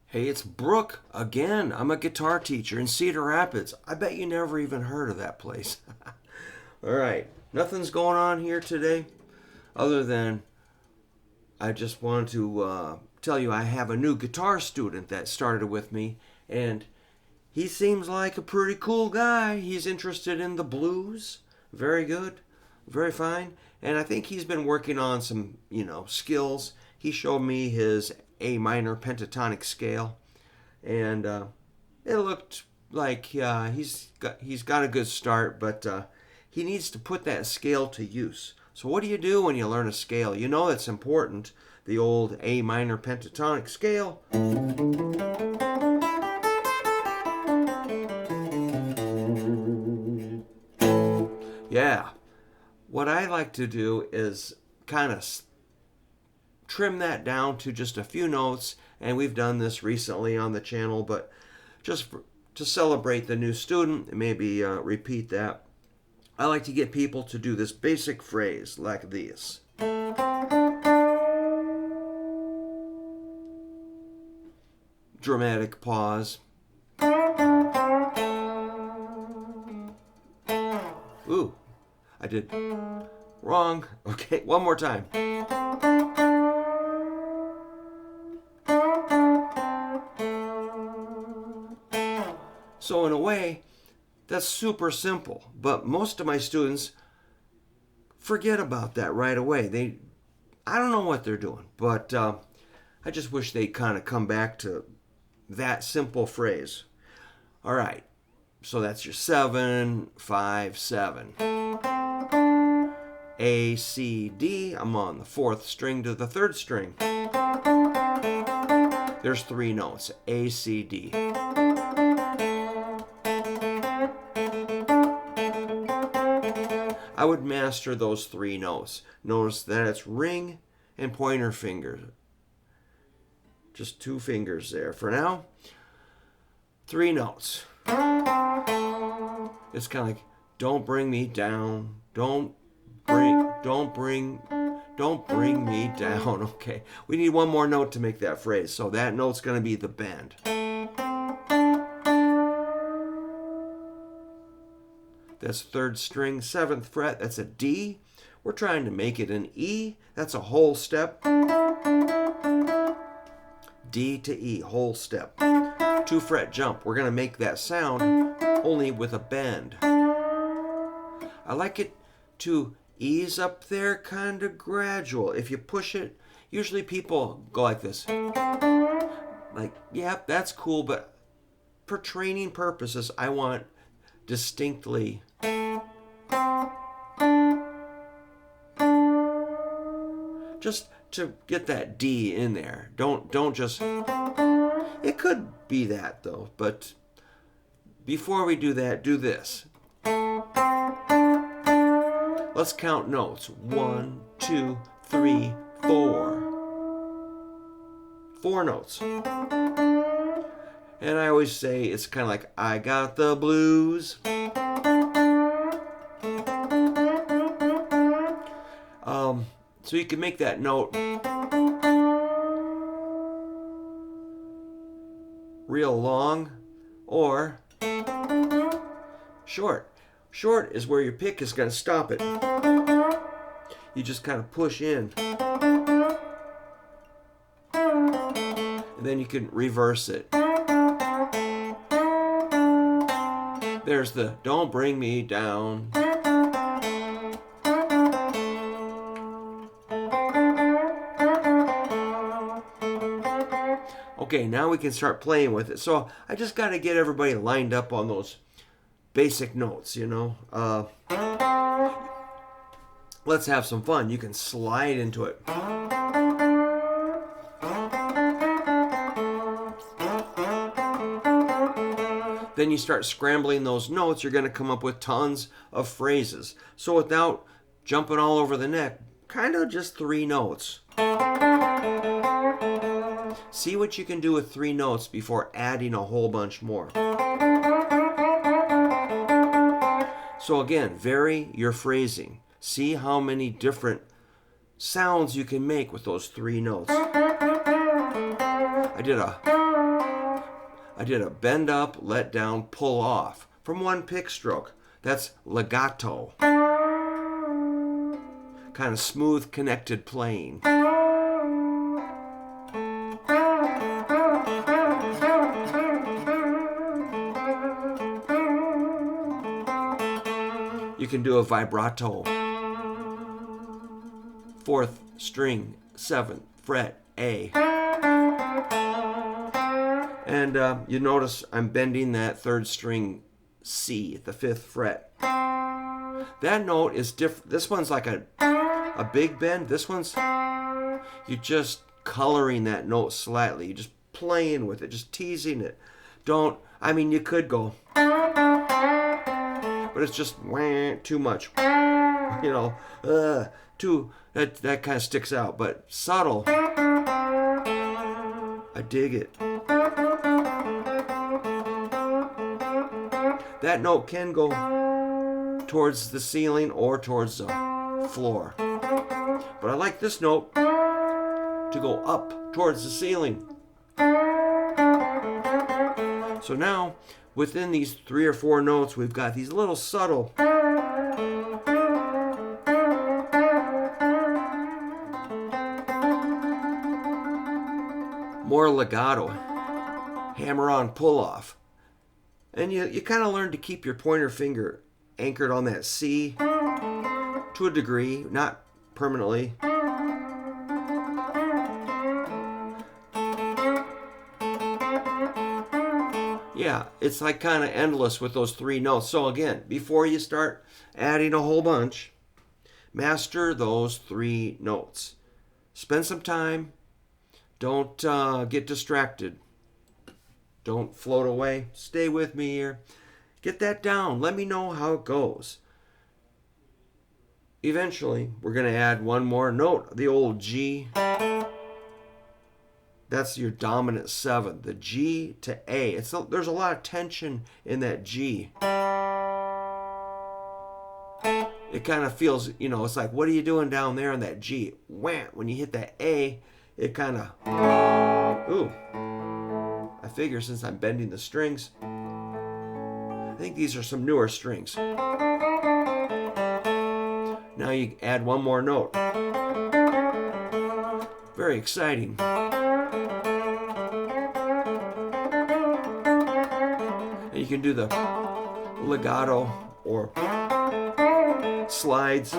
Hey, it's Brook again. I'm a guitar teacher in Cedar Rapids. I bet you never even heard of that place. All right, nothing's going on here today other than I just wanted to tell you I have a new guitar student that started with me, and he seems like a pretty cool guy. He's interested in the blues. Very good, very fine. And I think he's been working on some, skills. He showed me his A minor pentatonic scale, and it looked like he's got a good start, but he needs to put that scale to use. So what do you do when you learn a scale? You know it's important. The old A minor pentatonic scale. Yeah. What I like to do is kind of trim that down to just a few notes, and we've done this recently on the channel, but to celebrate the new student, maybe repeat that. I like to get people to do this basic phrase like this. Dramatic pause. Ooh, I did wrong. Okay, one more time. So in a way, that's super simple, but most of my students forget about that right away. I don't know what they're doing, but I just wish they'd kind of come back to that simple phrase. All right, so that's your 7, 5, 7. A, C, D. I'm on the 4th string to the 3rd string. There's 3 notes, A, C, D. I would master those 3 notes. Notice that it's ring and pointer finger. Just 2 fingers there. For now, 3 notes. It's kind of like, don't bring me down. Don't bring me down. Okay, we need one more note to make that phrase. So that note's going to be the bend. That's 3rd string, 7th fret. That's a D. We're trying to make it an E. That's a whole step. D to E, whole step. 2 fret jump. We're going to make that sound only with a bend. I like it to ease up there kind of gradual. If you push it, usually people go like this. Like, yeah, that's cool, but for training purposes, I want distinctly. Just to get that D in there. Don't just. It could be that though, but before we do that, do this. Let's count notes. 1, 2, 3, 4. 4 notes. And I always say it's kind of like, I got the blues. So you can make that note real long or short. Short is where your pick is going to stop it. You just kind of push in. And then you can reverse it. There's the don't bring me down. Okay, now we can start playing with it. So I just got to get everybody lined up on those basic notes, Let's have some fun. You can slide into it. Then you start scrambling those notes, you're going to come up with tons of phrases. So without jumping all over the neck, kind of just 3 notes. See what you can do with 3 notes before adding a whole bunch more. So again, vary your phrasing. See how many different sounds you can make with those 3 notes. I did a I did a bend up, let down, pull off from one pick stroke. That's legato. Kind of smooth, connected playing. You can do a vibrato. 4th string, 7th fret, A. And you notice I'm bending that 3rd string C, the 5th fret. That note is different. This one's like a big bend. This one's, you're just coloring that note slightly. You're just playing with it, just teasing it. You could go, but it's just too much. That kind of sticks out, but subtle. I dig it. That note can go towards the ceiling or towards the floor. But I like this note to go up towards the ceiling. So now, within these 3 or 4 notes, we've got these little subtle more legato, hammer on, pull off. And you kind of learn to keep your pointer finger anchored on that C to a degree, not permanently. Yeah, it's like kind of endless with those 3 notes. So again, before you start adding a whole bunch, master those 3 notes. Spend some time. Don't get distracted. Don't float away. Stay with me here. Get that down. Let me know how it goes. Eventually, we're going to add one more note, the old G. That's your dominant 7, the G to A. There's a lot of tension in that G. It kind of feels, it's like, what are you doing down there in that G? Wham! When you hit that A, it kind of, ooh. I figure since I'm bending the strings, I think these are some newer strings. Now you add one more note. Very exciting. And you can do the legato or slides,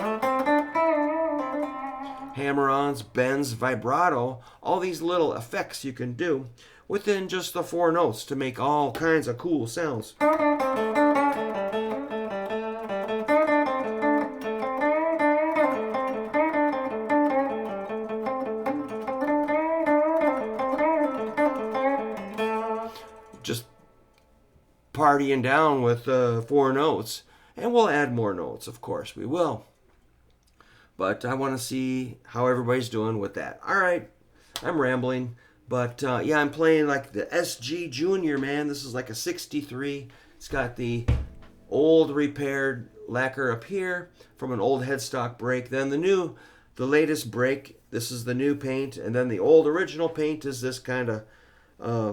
hammer-ons, bends, vibrato, all these little effects you can do within just the 4 notes to make all kinds of cool sounds. Just partying down with 4 notes. And we'll add more notes, of course, we will. But I want to see how everybody's doing with that. All right, I'm rambling. But yeah, I'm playing like the SG Junior, man. This is like a 63. It's got the old repaired lacquer up here from an old headstock break. Then the latest break, this is the new paint. And then the old original paint is this kind of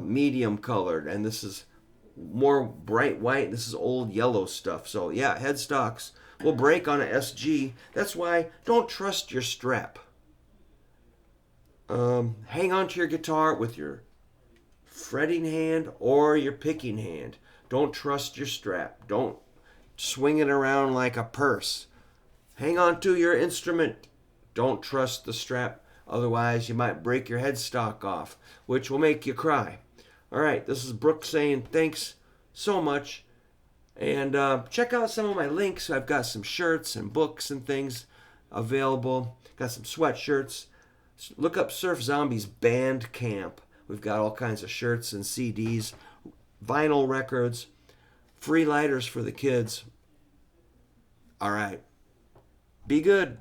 medium colored. And this is more bright white. This is old yellow stuff. So yeah, headstocks will break on an SG. That's why don't trust your strap. Hang on to your guitar with your fretting hand or your picking hand. Don't trust your strap. Don't swing it around like a purse. Hang on to your instrument. Don't trust the strap. Otherwise, you might break your headstock off, which will make you cry. All right, this is Brook saying thanks so much. And check out some of my links. I've got some shirts and books and things available. Got some sweatshirts. Look up Surf Zombies Band Camp. We've got all kinds of shirts and CDs, vinyl records, free lighters for the kids. All right. Be good.